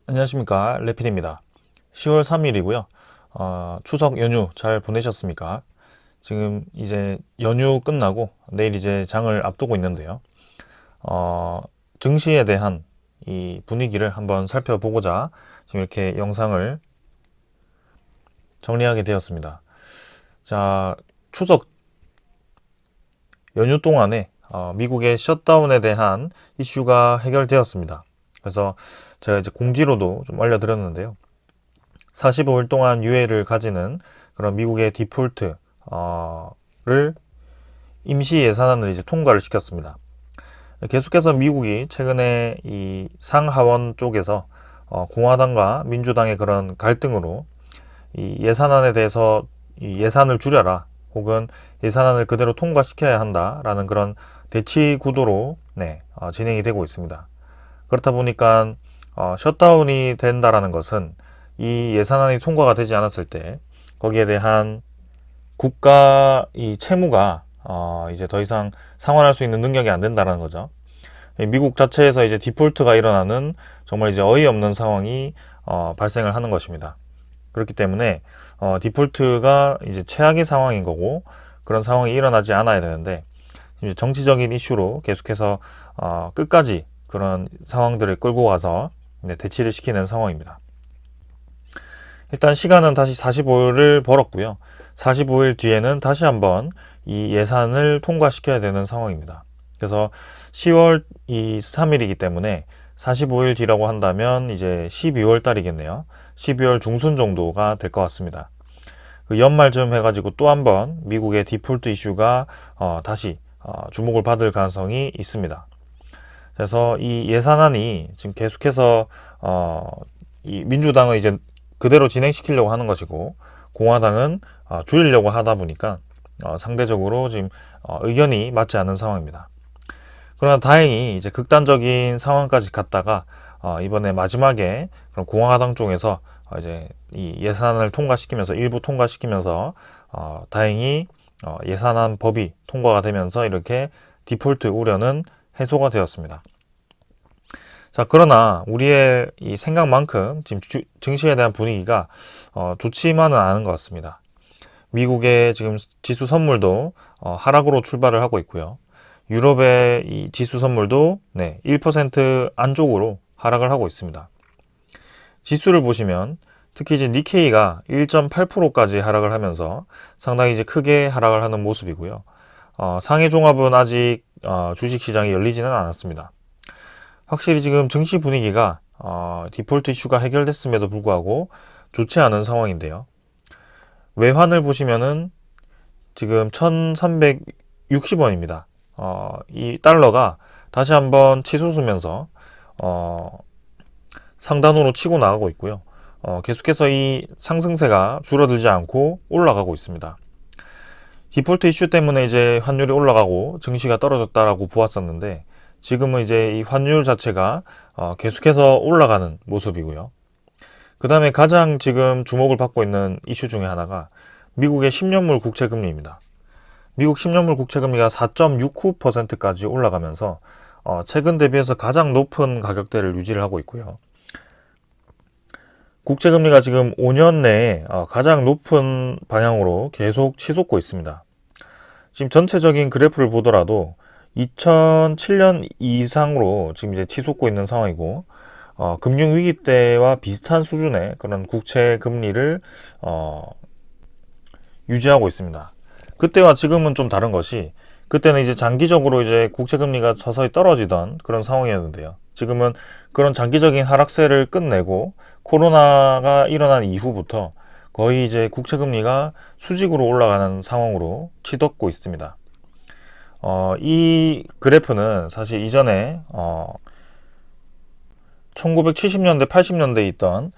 안녕하십니까, 레필입니다. 10월 3일이고요. 추석 연휴 잘 보내셨습니까? 지금 이제 연휴 끝나고 내일 이제 장을 앞두고 있는데요. 어, 증시에 대한 이 분위기를 한번 살펴보고자 지금 이렇게 영상을 정리하게 되었습니다. 자, 추석 연휴 동안에 미국의 셧다운에 대한 이슈가 해결되었습니다. 그래서 제가 이제 공지로도 좀 알려드렸는데요. 45일 동안 유예를 가지는 그런 미국의 디폴트를 임시 예산안을 이제 통과를 시켰습니다. 계속해서 미국이 최근에 이 상하원 쪽에서 공화당과 민주당의 그런 갈등으로 이 예산안에 대해서 이 예산을 줄여라 혹은 예산안을 그대로 통과시켜야 한다라는 그런 대치 구도로 진행이 되고 있습니다. 그렇다 보니까 셧다운이 된다라는 것은 이 예산안이 통과가 되지 않았을 때 거기에 대한 국가 이 채무가 이제 더 이상 상환할 수 있는 능력이 안 된다라는 거죠. 미국 자체에서 이제 디폴트가 일어나는 정말 이제 어이없는 상황이 발생을 하는 것입니다. 그렇기 때문에 디폴트가 이제 최악의 상황인 거고 그런 상황이 일어나지 않아야 되는데 이제 정치적인 이슈로 계속해서 끝까지 그런 상황들을 끌고 가서 대치를 시키는 상황입니다. 일단 시간은 다시 45일을 벌었고요. 45일 뒤에는 다시 한번 이 예산을 통과시켜야 되는 상황입니다. 그래서 10월 3일이기 때문에 45일 뒤라고 한다면 이제 12월 달이겠네요. 12월 중순 정도가 될 것 같습니다. 그 연말쯤 해가지고 또 한번 미국의 디폴트 이슈가 다시 주목을 받을 가능성이 있습니다. 그래서 이 예산안이 지금 계속해서 이 민주당은 이제 그대로 진행시키려고 하는 것이고 공화당은 줄이려고 하다 보니까 상대적으로 지금 의견이 맞지 않는 상황입니다. 그러나 다행히 이제 극단적인 상황까지 갔다가 이번에 마지막에 그런 공화당 쪽에서 이제 이 예산안을 통과시키면서 일부 통과시키면서 다행히 예산안 법이 통과가 되면서 이렇게 디폴트 우려는 해소가 되었습니다. 자, 그러나 우리의 이 생각만큼 지금 증시에 대한 분위기가 좋지만은 않은 것 같습니다. 미국의 지금 지수 선물도 하락으로 출발을 하고 있고요. 유럽의 이 지수 선물도 1% 안쪽으로 하락을 하고 있습니다. 지수를 보시면 특히 이제 니케이가 1.8%까지 하락을 하면서 상당히 이제 크게 하락을 하는 모습이고요. 상해 종합은 아직 주식 시장이 열리지는 않았습니다. 확실히 지금 증시 분위기가 디폴트 이슈가 해결됐음에도 불구하고 좋지 않은 상황인데요. 외환을 보시면은 지금 1360원입니다. 이 달러가 다시 한번 치솟으면서 상단으로 치고 나가고 있고요. 계속해서 이 상승세가 줄어들지 않고 올라가고 있습니다. 디폴트 이슈 때문에 이제 환율이 올라가고 증시가 떨어졌다라고 보았었는데 지금은 이제 이 환율 자체가 계속해서 올라가는 모습이고요. 그 다음에 가장 지금 주목을 받고 있는 이슈 중에 하나가 미국의 10년물 국채금리입니다. 미국 10년물 국채금리가 4.69%까지 올라가면서 최근 대비해서 가장 높은 가격대를 유지를 하고 있고요. 국채금리가 지금 5년 내에 가장 높은 방향으로 계속 치솟고 있습니다. 지금 전체적인 그래프를 보더라도 2007년 이상으로 지금 이제 치솟고 있는 상황이고 금융위기 때와 비슷한 수준의 그런 국채 금리를 유지하고 있습니다. 그때와 지금은 좀 다른 것이 그때는 이제 장기적으로 이제 국채 금리가 서서히 떨어지던 그런 상황이었는데요. 지금은 그런 장기적인 하락세를 끝내고 코로나가 일어난 이후부터 거의 이제 국채 금리가 수직으로 올라가는 상황으로 치닫고 있습니다. 이 그래프는 사실 이전에 1970년대, 80년대에 있던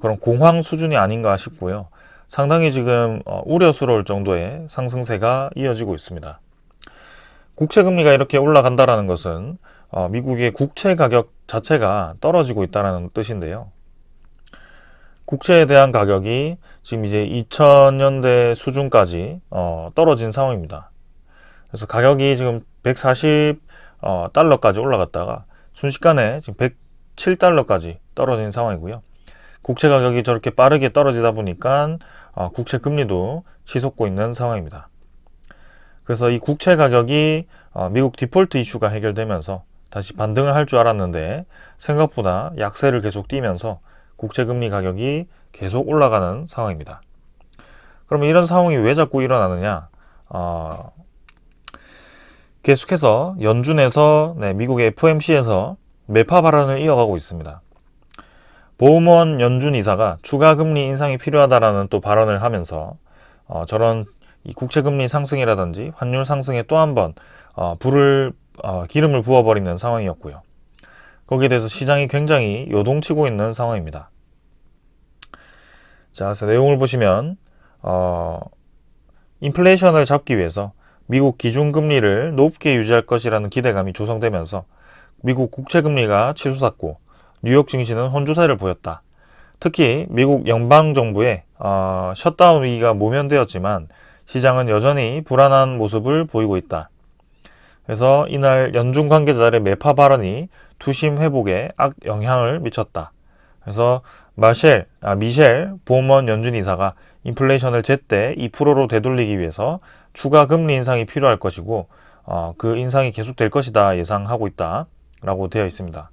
그런 공황 수준이 아닌가 싶고요. 상당히 지금 우려스러울 정도의 상승세가 이어지고 있습니다. 국채 금리가 이렇게 올라간다라는 것은 미국의 국채 가격 자체가 떨어지고 있다는 뜻인데요. 국채에 대한 가격이 지금 이제 2000년대 수준까지 떨어진 상황입니다. 그래서 가격이 지금 140 달러까지 올라갔다가 순식간에 지금 17달러까지 떨어진 상황이고요. 국채 가격이 저렇게 빠르게 떨어지다 보니까 국채 금리도 치솟고 있는 상황입니다. 그래서 이 국채 가격이 미국 디폴트 이슈가 해결되면서 다시 반등을 할 줄 알았는데 생각보다 약세를 계속 띠면서 국채 금리 가격이 계속 올라가는 상황입니다. 그러면 이런 상황이 왜 자꾸 일어나느냐? 계속해서 연준에서 미국의 FOMC에서 매파 발언을 이어가고 있습니다. 보우먼 연준 이사가 추가 금리 인상이 필요하다라는 또 발언을 하면서 저런 이 국채 금리 상승이라든지 환율 상승에 또 한 번 기름을 부어버리는 상황이었고요. 거기에 대해서 시장이 굉장히 요동치고 있는 상황입니다. 자, 그래서 내용을 보시면 인플레이션을 잡기 위해서 미국 기준금리를 높게 유지할 것이라는 기대감이 조성되면서 미국 국채금리가 치솟았고 뉴욕 증시는 혼조세를 보였다. 특히 미국 연방정부의 셧다운 위기가 모면되었지만 시장은 여전히 불안한 모습을 보이고 있다. 그래서 이날 연준 관계자들의 매파 발언이 투심 회복에 악영향을 미쳤다. 그래서 미셸 보우먼 연준 이사가 인플레이션을 제때 2%로 되돌리기 위해서 추가 금리 인상이 필요할 것이고 그 인상이 계속될 것이다 예상하고 있다라고 되어 있습니다.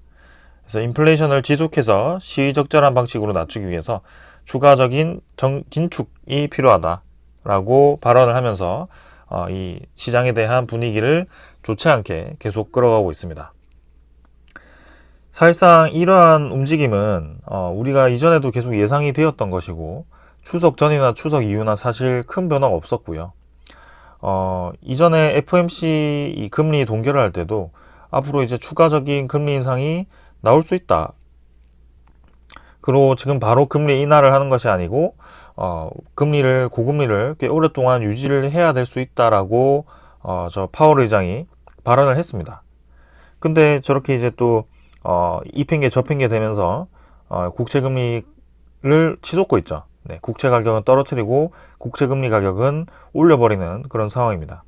그래서 인플레이션을 지속해서 시의적절한 방식으로 낮추기 위해서 추가적인 긴축이 필요하다라고 발언을 하면서 이 시장에 대한 분위기를 좋지 않게 계속 끌어가고 있습니다. 사실상 이러한 움직임은 우리가 이전에도 계속 예상이 되었던 것이고 추석 전이나 추석 이후나 사실 큰 변화가 없었고요. 이전에 FOMC 이 금리 동결을 할 때도 앞으로 이제 추가적인 금리 인상이 나올 수 있다. 그리고 지금 바로 금리 인하를 하는 것이 아니고 고금리를 꽤 오랫동안 유지를 해야 될 수 있다라고 저 파월 의장이 발언을 했습니다. 근데 저렇게 이제 또 이 핑계 저 핑계 되면서 국채 금리를 치솟고 있죠. 네, 국채 가격은 떨어뜨리고 국채 금리 가격은 올려버리는 그런 상황입니다.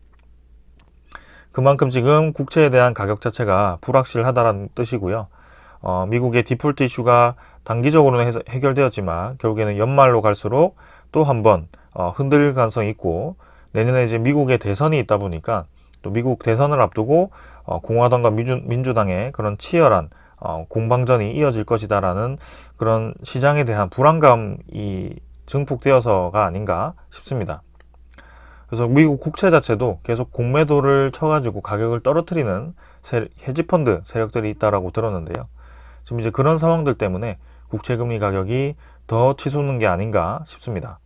그만큼 지금 국채에 대한 가격 자체가 불확실하다는 뜻이고요. 미국의 디폴트 이슈가 단기적으로는 해결되었지만 결국에는 연말로 갈수록 또 한 번 흔들릴 가능성이 있고 내년에 이제 미국의 대선이 있다 보니까 또 미국 대선을 앞두고 공화당과 민주당의 그런 치열한 공방전이 이어질 것이다라는 그런 시장에 대한 불안감이 증폭되어서가 아닌가 싶습니다. 그래서 미국 국채 자체도 계속 공매도를 쳐가지고 가격을 떨어뜨리는 헤지펀드 세력들이 있다라고 들었는데요. 지금 이제 그런 상황들 때문에 국채금리 가격이 더 치솟는 게 아닌가 싶습니다.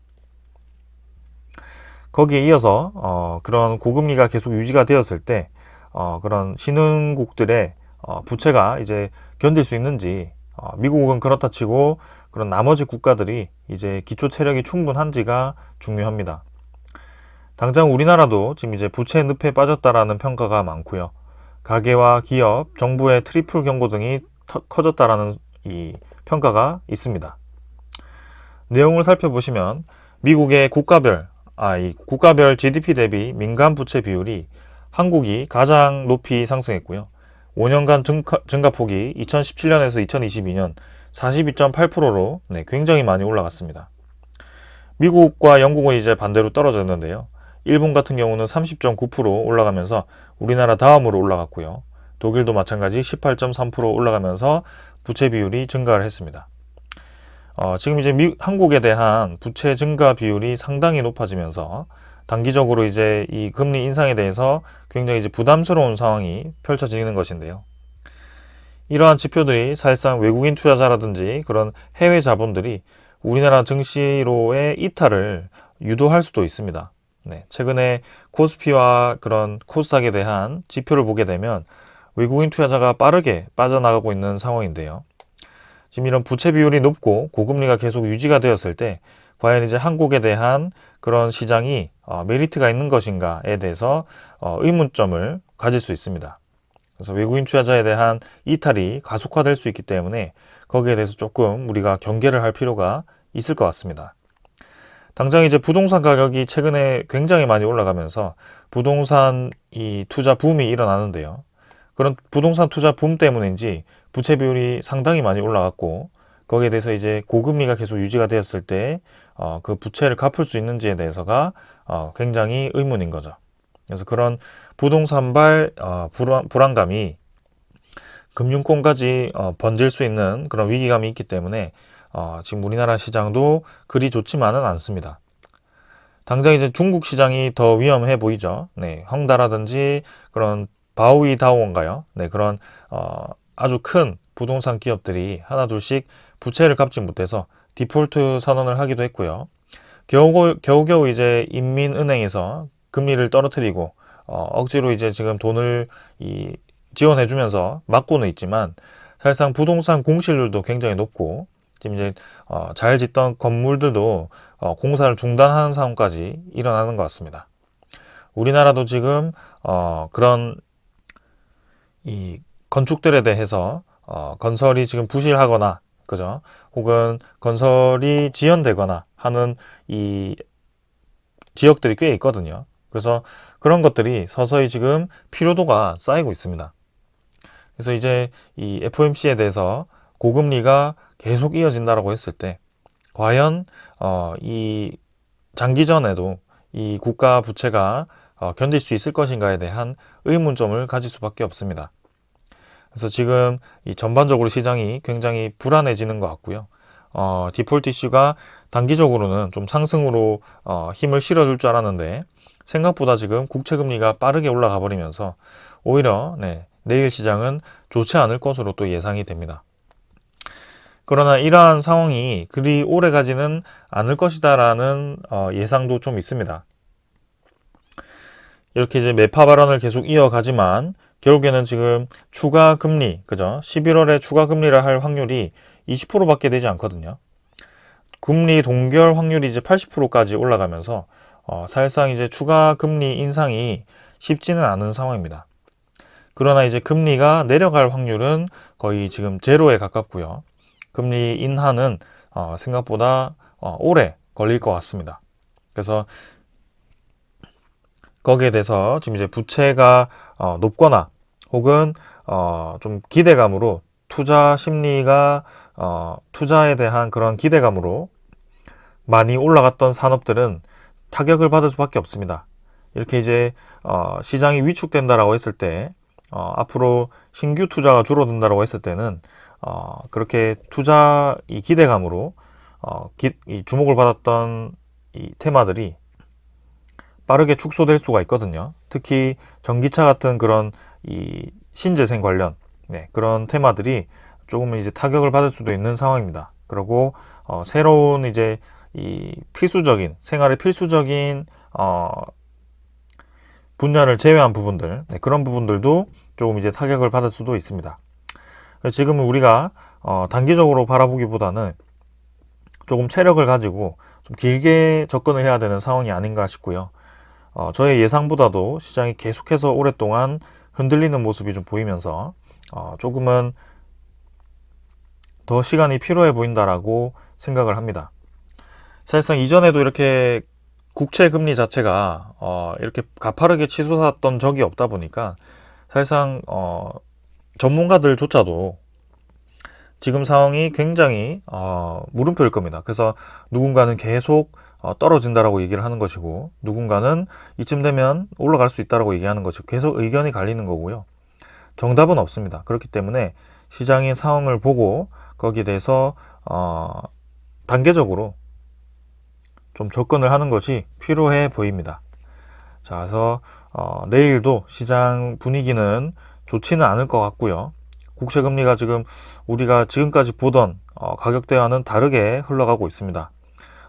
거기에 이어서 그런 고금리가 계속 유지가 되었을 때 그런 신흥국들의 부채가 이제 견딜 수 있는지 미국은 그렇다 치고 그런 나머지 국가들이 이제 기초 체력이 충분한지가 중요합니다. 당장 우리나라도 지금 이제 부채 늪에 빠졌다라는 평가가 많고요. 가계와 기업, 정부의 트리플 경고 등이 커졌다라는 이 평가가 있습니다. 내용을 살펴보시면 미국의 국가별 GDP 대비 민간 부채 비율이 한국이 가장 높이 상승했고요. 5년간 증가폭이 2017년에서 2022년 42.8%로 굉장히 많이 올라갔습니다. 미국과 영국은 이제 반대로 떨어졌는데요. 일본 같은 경우는 30.9% 올라가면서 우리나라 다음으로 올라갔고요. 독일도 마찬가지 18.3% 올라가면서 부채 비율이 증가를 했습니다. 지금 이제 한국에 대한 부채 증가 비율이 상당히 높아지면서 단기적으로 이제 이 금리 인상에 대해서 굉장히 이제 부담스러운 상황이 펼쳐지는 것인데요. 이러한 지표들이 사실상 외국인 투자자라든지 그런 해외 자본들이 우리나라 증시로의 이탈을 유도할 수도 있습니다. 최근에 코스피와 그런 코스닥에 대한 지표를 보게 되면 외국인 투자자가 빠르게 빠져나가고 있는 상황인데요. 지금 이런 부채 비율이 높고 고금리가 계속 유지가 되었을 때 과연 이제 한국에 대한 그런 시장이 메리트가 있는 것인가에 대해서 의문점을 가질 수 있습니다. 그래서 외국인 투자자에 대한 이탈이 가속화될 수 있기 때문에 거기에 대해서 조금 우리가 경계를 할 필요가 있을 것 같습니다. 당장 이제 부동산 가격이 최근에 굉장히 많이 올라가면서 부동산 이 투자 붐이 일어나는데요. 그런 부동산 투자 붐 때문인지 부채 비율이 상당히 많이 올라갔고, 거기에 대해서 이제 고금리가 계속 유지가 되었을 때 그 부채를 갚을 수 있는지에 대해서가 굉장히 의문인 거죠. 그래서 그런 부동산발 불안감이 금융권까지 번질 수 있는 그런 위기감이 있기 때문에 지금 우리나라 시장도 그리 좋지만은 않습니다. 당장 이제 중국 시장이 더 위험해 보이죠. 네, 헝다라든지 그런 바오이다오인가요? 네, 그런 아주 큰 부동산 기업들이 하나둘씩 부채를 갚지 못해서 디폴트 선언을 하기도 했고요. 겨우겨우 이제 인민은행에서 금리를 떨어뜨리고 억지로 이제 지금 돈을 지원해주면서 막고는 있지만, 사실상 부동산 공실률도 굉장히 높고, 지금 이제 잘 짓던 건물들도 공사를 중단하는 상황까지 일어나는 것 같습니다. 우리나라도 지금 그런 이 건축들에 대해서 건설이 지금 부실하거나, 그죠? 혹은 건설이 지연되거나 하는 이 지역들이 꽤 있거든요. 그래서 그런 것들이 서서히 지금 피로도가 쌓이고 있습니다. 그래서 이제 이 FOMC에 대해서 고금리가 계속 이어진다라고 했을 때, 과연 이 장기전에도 이 국가 부채가 견딜 수 있을 것인가에 대한 의문점을 가질 수밖에 없습니다. 그래서 지금 이 전반적으로 시장이 굉장히 불안해지는 것 같고요. 디폴트 이슈가 단기적으로는 좀 상승으로 힘을 실어줄 줄 알았는데, 생각보다 지금 국채금리가 빠르게 올라가 버리면서 오히려 내일 시장은 좋지 않을 것으로 또 예상이 됩니다. 그러나 이러한 상황이 그리 오래 가지는 않을 것이다라는 예상도 좀 있습니다. 이렇게 이제 매파 발언을 계속 이어가지만 결국에는 지금 추가 금리, 그죠? 11월에 추가 금리를 할 확률이 20%밖에 되지 않거든요. 금리 동결 확률이 이제 80%까지 올라가면서 사실상 이제 추가 금리 인상이 쉽지는 않은 상황입니다. 그러나 이제 금리가 내려갈 확률은 거의 지금 제로에 가깝고요. 금리 인하는 생각보다 오래 걸릴 것 같습니다. 그래서 거기에 대해서 지금 이제 부채가 높거나 혹은 좀 기대감으로 투자 심리가 투자에 대한 그런 기대감으로 많이 올라갔던 산업들은 타격을 받을 수밖에 없습니다. 이렇게 이제 시장이 위축된다라고 했을 때 앞으로 신규 투자가 줄어든다라고 했을 때는 그렇게 투자 이 기대감으로 이 주목을 받았던 이 테마들이 빠르게 축소될 수가 있거든요. 특히 전기차 같은 그런 이 신재생 관련 그런 테마들이 조금은 이제 타격을 받을 수도 있는 상황입니다. 그리고 새로운 이제 이 필수적인 생활의 필수적인 분야를 제외한 부분들, 그런 부분들도 조금 이제 타격을 받을 수도 있습니다. 지금은 우리가 단기적으로 바라보기보다는 조금 체력을 가지고 좀 길게 접근을 해야 되는 상황이 아닌가 싶고요. 저의 예상보다도 시장이 계속해서 오랫동안 흔들리는 모습이 좀 보이면서 조금은 더 시간이 필요해 보인다라고 생각을 합니다. 사실상 이전에도 이렇게 국채 금리 자체가 이렇게 가파르게 치솟았던 적이 없다 보니까 사실상 전문가들조차도 지금 상황이 굉장히 물음표일 겁니다. 그래서 누군가는 계속 떨어진다라고 얘기를 하는 것이고, 누군가는 이쯤 되면 올라갈 수 있다라고 얘기하는 것이고, 계속 의견이 갈리는 거고요. 정답은 없습니다. 그렇기 때문에 시장의 상황을 보고 거기에 대해서 단계적으로 좀 접근을 하는 것이 필요해 보입니다. 자, 그래서 내일도 시장 분위기는 좋지는 않을 것 같고요. 국채 금리가 지금 우리가 지금까지 보던 가격대와는 다르게 흘러가고 있습니다.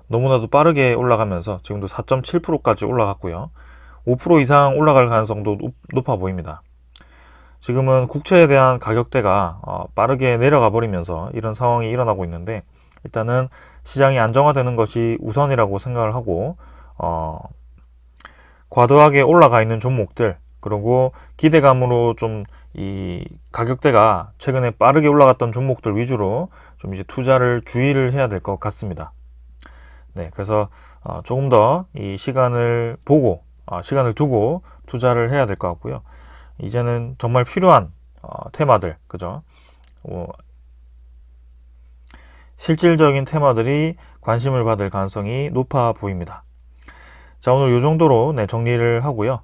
너무나도 빠르게 올라가면서 지금도 4.7%까지 올라갔고요. 5% 이상 올라갈 가능성도 높아 보입니다. 지금은 국채에 대한 가격대가 빠르게 내려가 버리면서 이런 상황이 일어나고 있는데, 일단은 시장이 안정화되는 것이 우선이라고 생각을 하고 과도하게 올라가 있는 종목들, 그리고 기대감으로 좀 이 가격대가 최근에 빠르게 올라갔던 종목들 위주로 좀 이제 투자를 주의를 해야 될 것 같습니다. 그래서 조금 더 이 시간을 보고 시간을 두고 투자를 해야 될 것 같고요. 이제는 정말 필요한 테마들, 그죠? 실질적인 테마들이 관심을 받을 가능성이 높아 보입니다. 자, 오늘 이 정도로 정리를 하고요.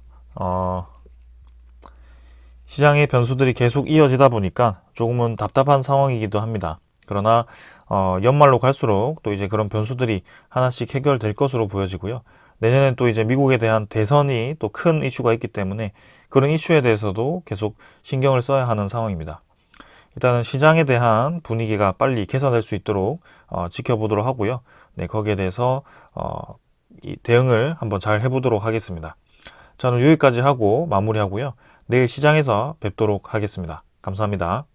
시장의 변수들이 계속 이어지다 보니까 조금은 답답한 상황이기도 합니다. 그러나 연말로 갈수록 또 이제 그런 변수들이 하나씩 해결될 것으로 보여지고요. 내년엔 또 이제 미국에 대한 대선이 또 큰 이슈가 있기 때문에 그런 이슈에 대해서도 계속 신경을 써야 하는 상황입니다. 일단은 시장에 대한 분위기가 빨리 개선될 수 있도록 지켜보도록 하고요. 네, 거기에 대해서 이 대응을 한번 잘 해보도록 하겠습니다. 저는 여기까지 하고 마무리하고요. 내일 시장에서 뵙도록 하겠습니다. 감사합니다.